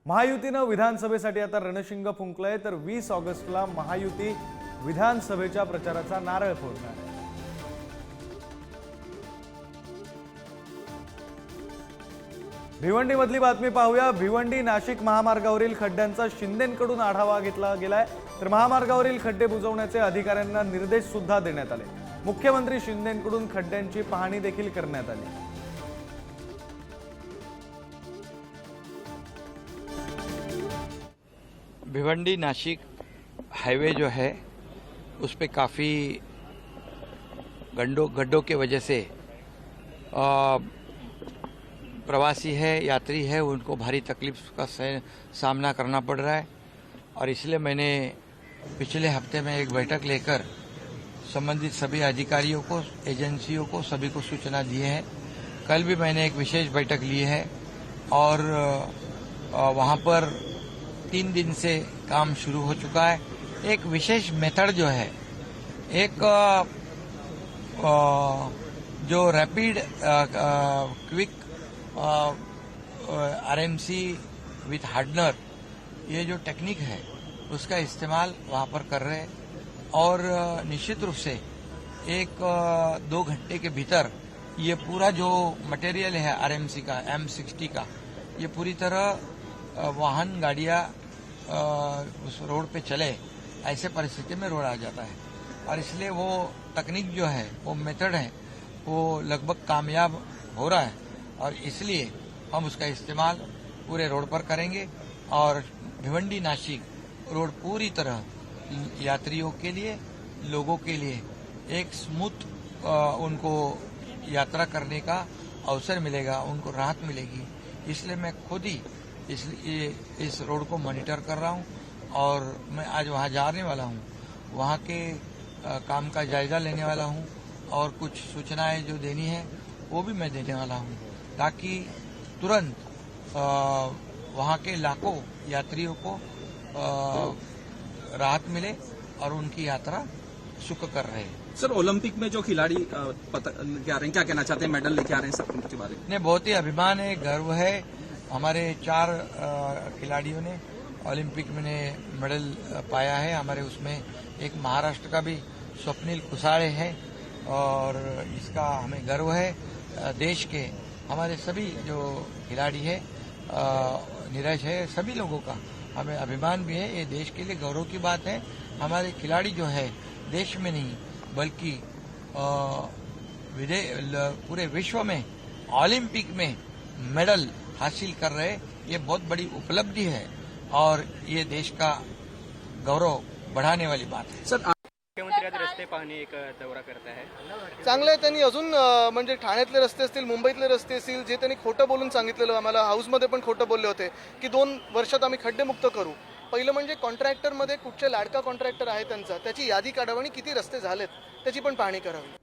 महायुतीनं विधानसभेसाठी आता रणशिंग फुंकलंय, तर 20 ऑगस्टला महायुती विधानसभेच्या प्रचाराचा नारळ फोडणार आहे। भिवंडीमधली बातमी पाहूया। भिवंडी नाशिक महामार्गावरील खड्ड्यांचा शिंदेंकडून आढावा घेतला गेलाय, तर महामार्गावरील खड्डे बुजवण्याचे अधिकाऱ्यांना निर्देश सुद्धा देण्यात आले। मुख्यमंत्री शिंदेंकडून खड्ड्यांची पाहणी देखील करण्यात आली। भिवंडी नासिक हाईवे जो है उस पे काफ़ी गड्ढों के वजह से प्रवासी है, यात्री है, उनको भारी तकलीफ का सामना करना पड़ रहा है। और इसलिए मैंने पिछले हफ्ते में एक बैठक लेकर संबंधित सभी अधिकारियों को, एजेंसियों को, सभी को सूचना दिए हैं। कल भी मैंने एक विशेष बैठक ली है और वहाँ पर 3 दिन से काम शुरू हो चुका है। एक विशेष मेथड जो है, एक जो rapid quick RMC with hardener, ये जो टेक्निक है उसका इस्तेमाल वहाँ पर कर रहे हैं। और निश्चित रूप से 1-2 घंटे के भीतर ये पूरा जो मटेरियल है आरएमसी का, M60 का, ये पूरी तरह वाहन गाड़ियाँ उस रोड पे चले, ऐसे परिस्थिति में रोड आ जाता है। और इसलिए वो तकनीक जो है, वो मेथड है, वो लगभग कामयाब हो रहा है। और इसलिए हम उसका इस्तेमाल पूरे रोड पर करेंगे और भिवंडी नासिक रोड पूरी तरह यात्रियों के लिए, लोगों के लिए एक स्मूथ उनको यात्रा करने का अवसर मिलेगा, उनको राहत मिलेगी। इसलिए मैं खुद ही इस रोड को मॉनिटर कर रहा हूं और मैं आज वहां जाने वाला हूं, वहां के काम का जायजा लेने वाला हूं और कुछ सूचनाएं जो देनी है वो भी मैं देने वाला हूं, ताकि तुरंत वहां के लाखों यात्रियों को राहत मिले और उनकी यात्रा सुखकर रहे। सर, ओलंपिक में जो खिलाड़ी लेके आ रहे हैं, क्या कहना चाहते हैं? मेडल लेके आ रहे हैं, सब उनके बारे में? ने बहुत ही अभिमान है, गर्व है। हमारे 4 खिलाड़ियों ने ओलंपिक में मेडल पाया है। हमारे उसमें एक महाराष्ट्र का भी स्वप्निल कुसाळे है और इसका हमें गर्व है। देश के हमारे सभी जो खिलाड़ी है, नीरज है, सभी लोगों का हमें अभिमान भी है। ये देश के लिए गौरव की बात है। हमारे खिलाड़ी जो है देश में नहीं बल्कि पूरे विश्व में ओलंपिक में मेडल हासिल कर रहे, ये बहुत बड़ी उपलब्धि है और ये देश का गौरव बढ़ाने वाली बात है। सर, मुख्यमंत्री आज रस्ते पाहणी एक दौरा करत आहे। चांगलं आहे। त्यांनी अजून म्हणजे ठाण्यातले रस्ते असतील, मुंबईतले रस्ते असतील, जे त्यांनी खोटं बोलून सांगितलेलं, आम्हाला हाऊसमध्ये पण खोटं बोलले होते की 2 वर्षात आम्ही खड्डेमुक्त करू। पहिलं म्हणजे कॉन्ट्रॅक्टरमध्ये कुठचे लाडका कॉन्ट्रॅक्टर आहे त्यांचा, त्याची यादी काढावी आणि किती रस्ते झालेत त्याची पण पाहणी करावी।